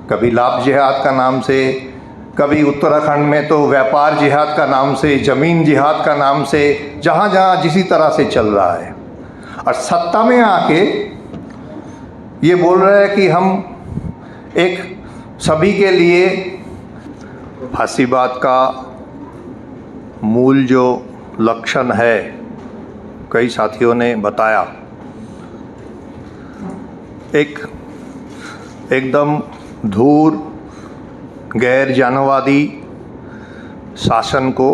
कभी लाभ जिहाद का नाम से, कभी उत्तराखंड में तो व्यापार जिहाद का नाम से, ज़मीन जिहाद का नाम से, जहाँ जहाँ जिसी तरह से चल रहा है। और सत्ता में आके ये बोल रहा है कि हम एक सभी के लिए फासीवाद का मूल जो लक्षण है, कई साथियों ने बताया, एकदम धूर गैर जनवादी शासन को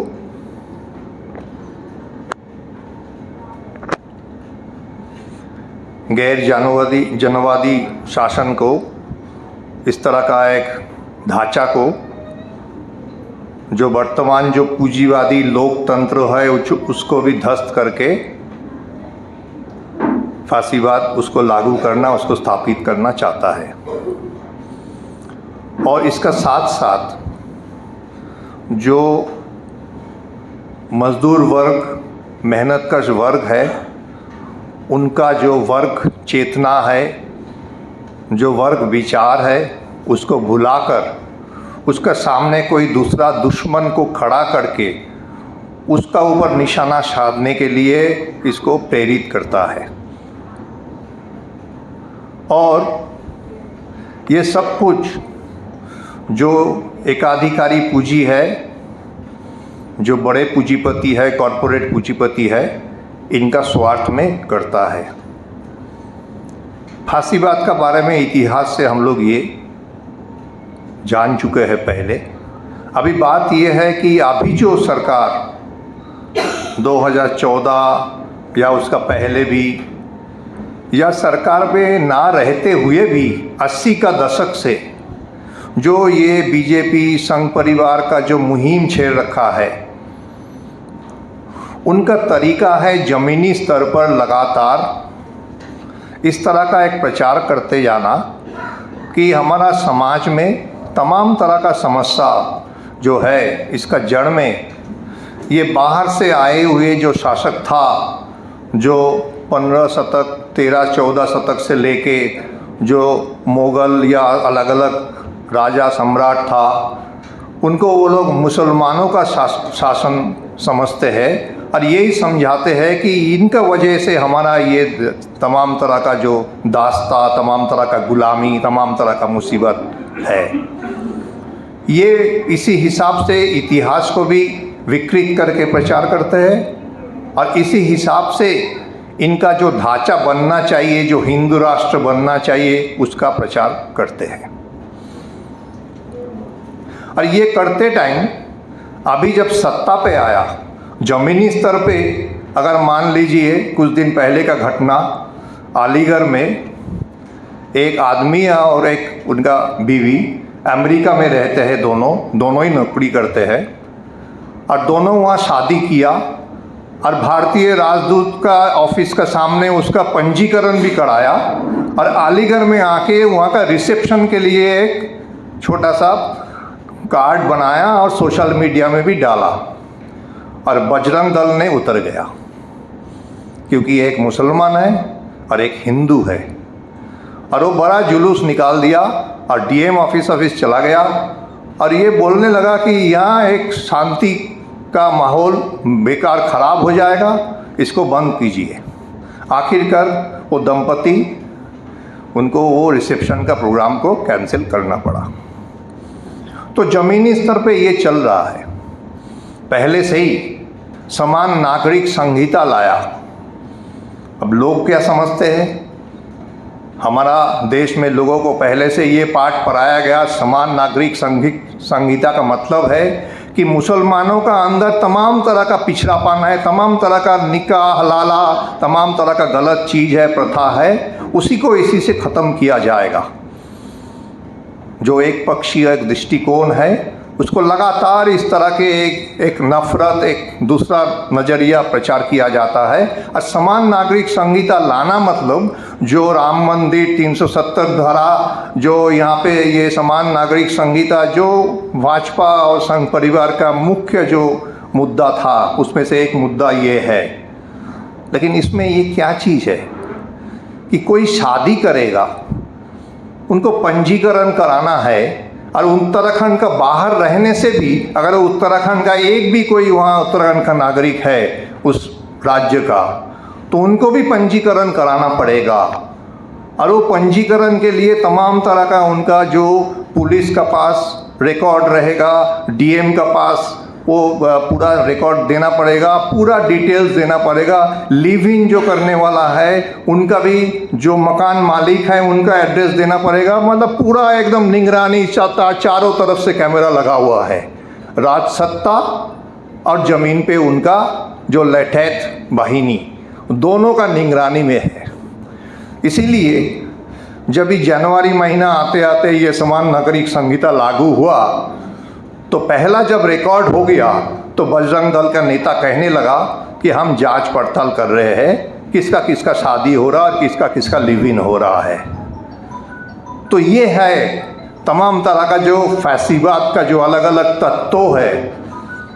जनवादी शासन को, इस तरह का एक ढांचा को, जो वर्तमान जो पूंजीवादी लोकतंत्र है उसको भी ध्वस्त करके फासीवाद उसको लागू करना, उसको स्थापित करना चाहता है। और इसका साथ साथ जो मजदूर वर्ग, मेहनतकश वर्ग है, उनका जो वर्ग चेतना है, जो वर्ग विचार है, उसको भुलाकर उसका सामने कोई दूसरा दुश्मन को खड़ा करके उसका ऊपर निशाना साधने के लिए इसको प्रेरित करता है। और ये सब कुछ जो एकाधिकारी पूंजी है, जो बड़े पूंजीपति है, कॉरपोरेट पूंजीपति है, इनका स्वार्थ में करता है। फासीवाद का बारे में इतिहास से हम लोग ये जान चुके हैं पहले। अभी बात ये है कि अभी जो सरकार 2014 या उसका पहले भी, या सरकार में ना रहते हुए भी 80 का दशक से जो ये बीजेपी संघ परिवार का जो मुहिम छेड़ रखा है, उनका तरीका है ज़मीनी स्तर पर लगातार इस तरह का एक प्रचार करते जाना कि हमारा समाज में तमाम तरह का समस्या जो है, इसका जड़ में ये बाहर से आए हुए जो शासक था, जो 15 शतक 13-14 शतक से लेके जो मुग़ल या अलग अलग राजा सम्राट था, उनको वो लोग मुसलमानों का शासन समझते हैं और यही समझाते हैं कि इनका वजह से हमारा ये तमाम तरह का जो दास्ता, तमाम तरह का गुलामी, तमाम तरह का मुसीबत है। ये इसी हिसाब से इतिहास को भी विकृत करके प्रचार करते हैं और इसी हिसाब से इनका जो ढांचा बनना चाहिए, जो हिंदू राष्ट्र बनना चाहिए, उसका प्रचार करते हैं। और ये करते टाइम अभी जब सत्ता पे आया, ज़मीनी स्तर पे, अगर मान लीजिए कुछ दिन पहले का घटना, अलीगढ़ में एक आदमी और एक उनका बीवी अमेरिका में रहते हैं, दोनों ही नौकरी करते हैं और दोनों वहाँ शादी किया और भारतीय राजदूत का ऑफिस का सामने उसका पंजीकरण भी कराया और अलीगढ़ में आके वहाँ का रिसेप्शन के लिए एक छोटा सा कार्ड बनाया और सोशल मीडिया में भी डाला और बजरंग दल ने उतर गया, क्योंकि एक मुसलमान है और एक हिंदू है, और वो बड़ा जुलूस निकाल दिया और डीएम ऑफिस चला गया और ये बोलने लगा कि यहाँ एक शांति का माहौल बेकार ख़राब हो जाएगा, इसको बंद कीजिए। आखिरकार वो दंपति, उनको वो रिसेप्शन का प्रोग्राम को कैंसिल करना पड़ा। तो ज़मीनी स्तर पे ये चल रहा है। पहले से ही समान नागरिक संहिता लाया। अब लोग क्या समझते हैं, हमारा देश में लोगों को पहले से ये पाठ पढ़ाया गया, समान नागरिक संहिता का मतलब है कि मुसलमानों का अंदर तमाम तरह का पिछड़ापन है, तमाम तरह का निकाह हलाला, तमाम तरह का गलत चीज़ है, प्रथा है, उसी को इसी से ख़त्म किया जाएगा। जो एक पक्षीय एक दृष्टिकोण है, उसको लगातार इस तरह के एक नफरत, एक दूसरा नज़रिया प्रचार किया जाता है। और समान नागरिक संहिता लाना मतलब जो राम मंदिर 370 धारा, जो यहाँ पे ये समान नागरिक संहिता, जो भाजपा और संघ परिवार का मुख्य जो मुद्दा था, उसमें से एक मुद्दा ये है। लेकिन इसमें ये क्या चीज़ है कि कोई शादी करेगा उनको पंजीकरण कराना है और उत्तराखंड का बाहर रहने से भी अगर उत्तराखंड का एक भी कोई वहाँ उत्तराखंड का नागरिक है उस राज्य का, तो उनको भी पंजीकरण कराना पड़ेगा। और वो पंजीकरण के लिए तमाम तरह का उनका जो पुलिस का पास रिकॉर्ड रहेगा, डीएम का पास वो पूरा रिकॉर्ड देना पड़ेगा, पूरा डिटेल्स देना पड़ेगा। लिव इन जो करने वाला है उनका भी, जो मकान मालिक है उनका एड्रेस देना पड़ेगा। मतलब पूरा एकदम निगरानी चारों तरफ से कैमरा लगा हुआ है। राज सत्ता और ज़मीन पे उनका जो लठैत वाहिनी दोनों का निगरानी में है। इसीलिए जब भी जनवरी महीना आते आते ये समान नागरिक संहिता लागू हुआ तो पहला जब रिकॉर्ड हो गया तो बजरंग दल का नेता कहने लगा कि हम जांच पड़ताल कर रहे हैं किसका किसका शादी हो रहा और किसका किसका लिव इन हो रहा है। तो ये है तमाम तरह का जो फैसिबाद का जो अलग अलग तत्व है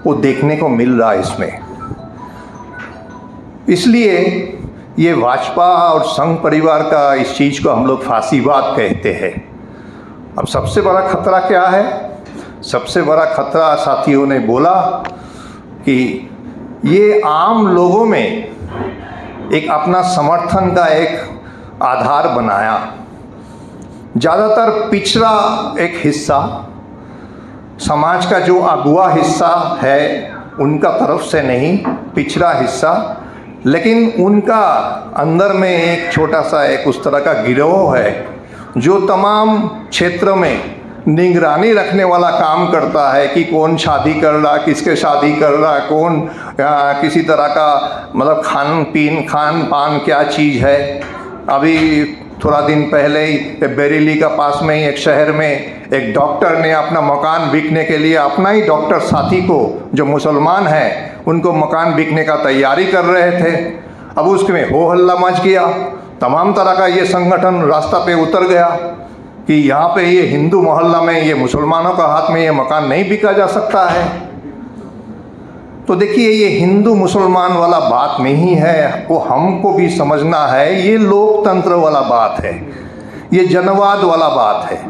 वो देखने को मिल रहा है इसमें। इसलिए ये भाजपा और संघ परिवार का इस चीज़ को हम लोग फांसीवाद कहते हैं। अब सबसे बड़ा खतरा क्या है? सबसे बड़ा खतरा साथियों ने बोला कि ये आम लोगों में एक अपना समर्थन का एक आधार बनाया। ज़्यादातर पिछड़ा एक हिस्सा, समाज का जो अगुआ हिस्सा है उनका तरफ से नहीं, पिछड़ा हिस्सा, लेकिन उनका अंदर में एक छोटा सा एक उस तरह का गिरोह है जो तमाम क्षेत्र में निगरानी रखने वाला काम करता है कि कौन शादी कर रहा, किसके शादी कर रहा, कौन किसी तरह का मतलब खान पान क्या चीज़ है। अभी थोड़ा दिन पहले ही बरेली का पास में ही एक शहर में एक डॉक्टर ने अपना मकान बिकने के लिए अपना ही डॉक्टर साथी को जो मुसलमान है उनको मकान बिकने का तैयारी कर रहे थे। अब उसमें हो हल्ला मच गया, तमाम तरह का ये संगठन रास्ता पे उतर गया कि यहाँ पे ये हिंदू मोहल्ला में ये मुसलमानों का हाथ में ये मकान नहीं बिका जा सकता है। तो देखिए ये हिंदू मुसलमान वाला बात नहीं है, वो हमको भी समझना है। ये लोकतंत्र वाला बात है, ये जनवाद वाला बात है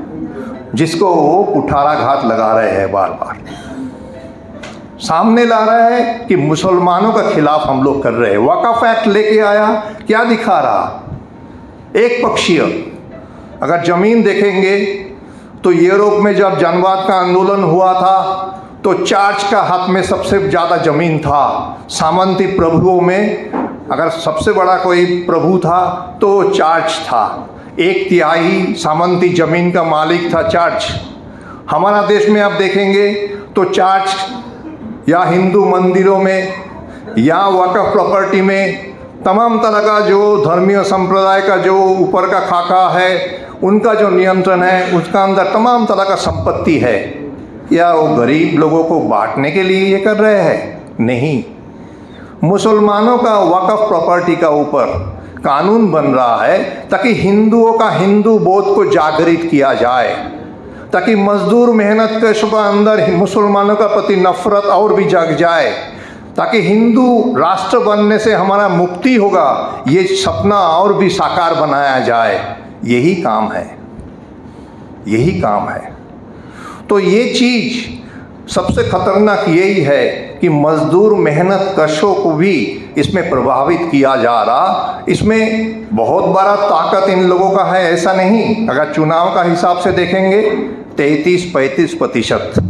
जिसको वो कुठाराघात लगा रहे हैं, बार बार सामने ला रहा है कि मुसलमानों का खिलाफ हम लोग कर रहे हैं। वक़्फ़ एक्ट लेके आया, क्या दिखा रहा? एक पक्षीय। अगर ज़मीन देखेंगे तो यूरोप में जब जनवाद का आंदोलन हुआ था तो चार्च का हाथ में सबसे ज़्यादा ज़मीन था। सामंती प्रभुओं में अगर सबसे बड़ा कोई प्रभु था तो चार्च था। 1/3 सामंती ज़मीन का मालिक था चार्च। हमारा देश में आप देखेंगे तो चार्च या हिंदू मंदिरों में या वक़्फ़ प्रॉपर्टी में तमाम तरह का जो धर्मीय संप्रदाय का जो ऊपर का खाका है उनका जो नियंत्रण है उसका अंदर तमाम तरह का संपत्ति है। क्या वो गरीब लोगों को बांटने के लिए ये कर रहे हैं? नहीं। मुसलमानों का वक़्फ़ प्रॉपर्टी का ऊपर कानून बन रहा है ताकि हिंदुओं का हिंदू बोध को जागृत किया जाए, ताकि मजदूर मेहनत कशों का अंदर मुसलमानों का प्रति नफरत और भी जग जाए, ताकि हिंदू राष्ट्र बनने से हमारा मुक्ति होगा ये सपना और भी साकार बनाया जाए। यही काम है, यही काम है। तो ये चीज़ सबसे खतरनाक यही है कि मजदूर मेहनत कशों को भी इसमें प्रभावित किया जा रहा। इसमें बहुत बड़ा ताकत इन लोगों का है ऐसा नहीं। अगर चुनाव का हिसाब से देखेंगे 33-35%।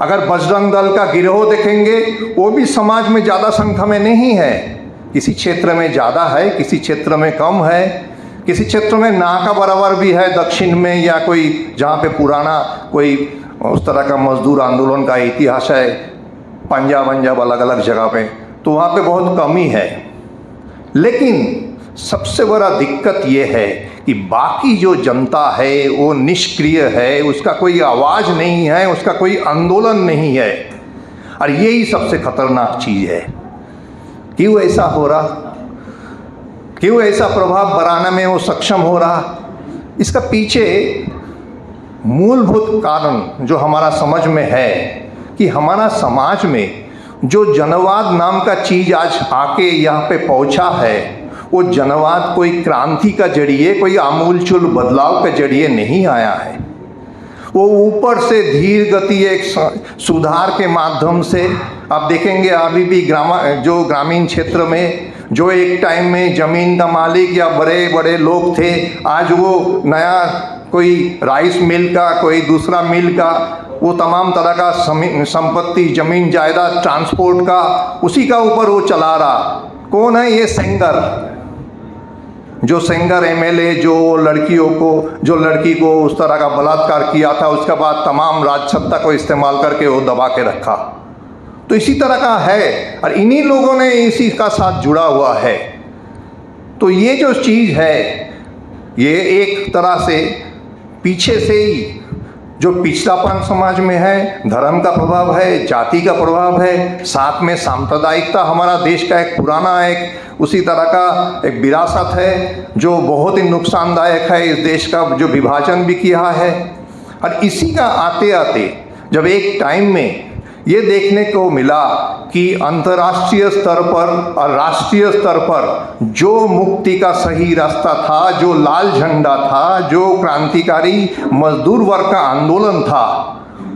अगर बजरंग दल का गिरोह देखेंगे वो भी समाज में ज़्यादा संख्या में नहीं है। किसी क्षेत्र में ज़्यादा है, किसी क्षेत्र में कम है, किसी क्षेत्र में ना का बराबर भी है, दक्षिण में या कोई जहाँ पे पुराना कोई उस तरह का मजदूर आंदोलन का इतिहास है, पंजाब अलग अलग जगह पे, तो वहाँ पे बहुत कमी है। लेकिन सबसे बड़ा दिक्कत ये है कि बाकी जो जनता है वो निष्क्रिय है, उसका कोई आवाज़ नहीं है, उसका कोई आंदोलन नहीं है। और यही सबसे खतरनाक चीज़ है। क्यों ऐसा हो रहा? क्यों ऐसा प्रभाव बनाने में वो सक्षम हो रहा? इसका पीछे मूलभूत कारण जो हमारा समझ में है कि हमारा समाज में जो जनवाद नाम का चीज़ आज आके यहाँ पे पहुँचा है वो जनवाद कोई क्रांति का जरिए, कोई आमूलचूल बदलाव के जरिए नहीं आया है। वो ऊपर से धीर गति एक सुधार के माध्यम से आप देखेंगे अभी भी जो ग्रामीण क्षेत्र में जो एक टाइम में ज़मीन का मालिक या बड़े बड़े लोग थे, आज वो नया कोई राइस मिल का, कोई दूसरा मिल का, वो तमाम तरह का संपत्ति, ज़मीन जायदाद, ट्रांसपोर्ट का, उसी का ऊपर वो चला रहा। कौन है ये? सेंगर। जो सेंगर एमएलए जो लड़की को उस तरह का बलात्कार किया था, उसके बाद तमाम राजसत्ता को इस्तेमाल करके वो दबा के रखा। तो इसी तरह का है और इन्हीं लोगों ने इसी का साथ जुड़ा हुआ है। तो ये जो चीज़ है, ये एक तरह से पीछे से ही जो पिछड़ापन समाज में है, धर्म का प्रभाव है, जाति का प्रभाव है, साथ में सांप्रदायिकता हमारा देश का एक पुराना एक उसी तरह का एक विरासत है जो बहुत ही नुकसानदायक है। इस देश का जो विभाजन भी किया है और इसी का आते आते जब एक टाइम में ये देखने को मिला कि अंतर्राष्ट्रीय स्तर पर और राष्ट्रीय स्तर पर जो मुक्ति का सही रास्ता था, जो लाल झंडा था, जो क्रांतिकारी मजदूर वर्ग का आंदोलन था,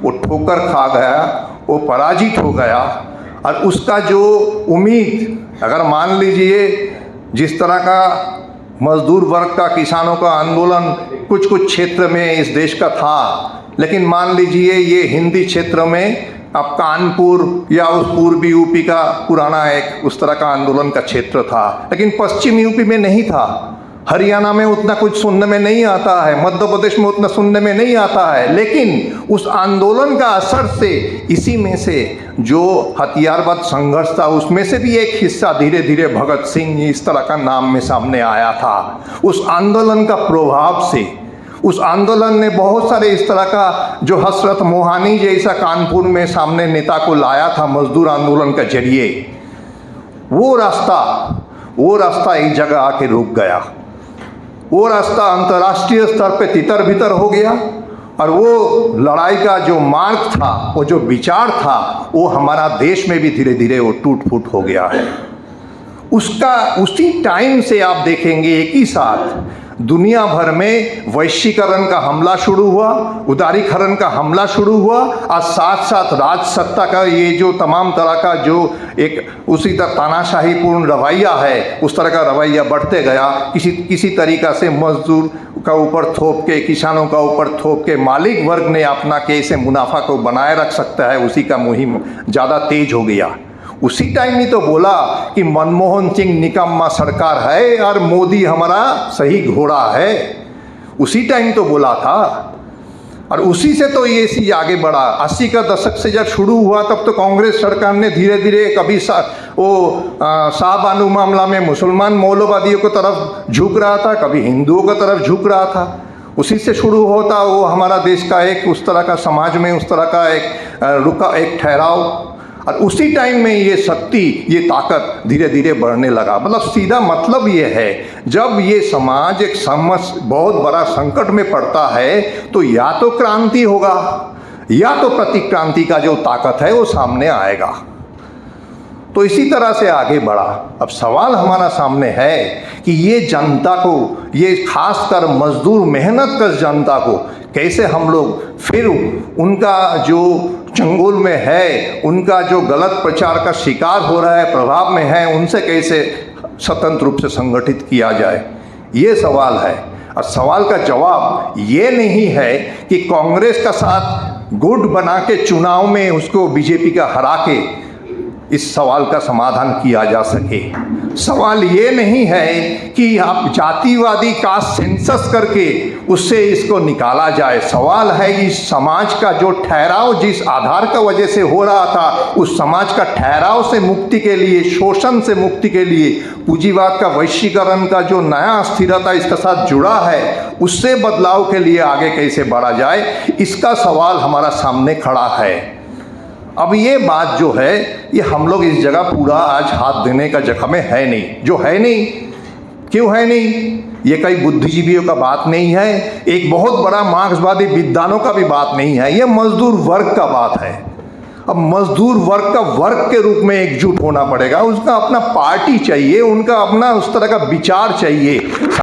वो ठोकर खा गया, वो पराजित हो गया। और उसका जो उम्मीद, अगर मान लीजिए जिस तरह का मजदूर वर्ग का, किसानों का आंदोलन कुछ क्षेत्र में इस देश का था, लेकिन मान लीजिए ये हिंदी क्षेत्र में अब कानपुर या उस पूर्वी यूपी का पुराना एक उस तरह का आंदोलन का क्षेत्र था, लेकिन पश्चिम यूपी में नहीं था, हरियाणा में उतना कुछ सुनने में नहीं आता है, मध्य प्रदेश में उतना सुनने में नहीं आता है। लेकिन उस आंदोलन का असर से इसी में से जो हथियारबंद संघर्ष था, उसमें से भी एक हिस्सा धीरे धीरे भगत सिंह इस तरह का नाम में सामने आया था। उस आंदोलन का प्रभाव से उस आंदोलन ने बहुत सारे इस तरह का जो हसरत मोहानी जैसा कानपुर में सामने नेता को लाया था मजदूर आंदोलन के जरिए, वो रास्ता एक जगह आके रुक गया। वो रास्ता अंतर्राष्ट्रीय स्तर पे तितर बितर हो गया और वो लड़ाई का जो मार्ग था, वो जो विचार था, वो हमारा देश में भी धीरे धीरे वो टूट फूट हो गया है। उसी टाइम से आप देखेंगे एक ही साथ दुनिया भर में वैश्वीकरण का हमला शुरू हुआ, उदारीकरण का हमला शुरू हुआ और साथ साथ राजसत्ता का ये जो तमाम तरह का जो एक उसी तरह तानाशाहीपूर्ण रवैया है, उस तरह का रवैया बढ़ते गया। किसी तरीक़ा से मजदूर का ऊपर थोप के, किसानों का ऊपर थोप के मालिक वर्ग ने अपना कैसे मुनाफा को बनाए रख सकता है, उसी का मुहिम ज़्यादा तेज हो गया। उसी टाइम ही तो बोला कि मनमोहन सिंह निकम्मा सरकार है और मोदी हमारा सही घोड़ा है, उसी टाइम तो बोला था। और उसी से तो ये चीज़ आगे बढ़ा। 80 का दशक से जब शुरू हुआ तब तो कांग्रेस सरकार ने धीरे धीरे कभी शाहबानू मामला में मुसलमान मौलवादियों की तरफ झुक रहा था, कभी हिंदुओं की तरफ झुक रहा था। उसी से शुरू होता वो हमारा देश का एक उस तरह का समाज में उस तरह का एक ठहराव। और उसी टाइम में ये शक्ति, ये ताकत धीरे धीरे बढ़ने लगा। मतलब सीधा मतलब ये है, जब ये समाज एक बहुत बड़ा संकट में पड़ता है तो या तो क्रांति होगा या तो प्रतिक्रांति का जो ताकत है वो सामने आएगा। तो इसी तरह से आगे बढ़ा। अब सवाल हमारा सामने है कि ये जनता को, ये खासकर मजदूर मेहनत कर जनता को कैसे हम लोग फिर उनका जो चंगुल में है, उनका जो गलत प्रचार का शिकार हो रहा है, प्रभाव में है, उनसे कैसे स्वतंत्र रूप से संगठित किया जाए, ये सवाल है। और सवाल का जवाब ये नहीं है कि कांग्रेस का साथ गुट बना के चुनाव में उसको बीजेपी का हरा के इस सवाल का समाधान किया जा सके। सवाल ये नहीं है कि आप जातिवादी कास्ट सेंसस करके उससे इसको निकाला जाए। सवाल है कि समाज का जो ठहराव जिस आधार का वजह से हो रहा था, उस समाज का ठहराव से मुक्ति के लिए, शोषण से मुक्ति के लिए, पूंजीवाद का वैश्वीकरण का जो नया अस्थिरता इसके साथ जुड़ा है, उससे बदलाव के लिए आगे कैसे बढ़ा जाए, इसका सवाल हमारा सामने खड़ा है। अब ये बात जो है, ये हम लोग इस जगह पूरा आज हाथ देने का जगह में है नहीं। जो है नहीं, क्यों है नहीं? ये कई बुद्धिजीवियों का बात नहीं है, एक बहुत बड़ा मार्क्सवादी विद्वानों का भी बात नहीं है, ये मजदूर वर्ग का बात है। अब मजदूर वर्ग का वर्ग के रूप में एकजुट होना पड़ेगा, उसका अपना पार्टी चाहिए, उनका अपना उस तरह का विचार चाहिए।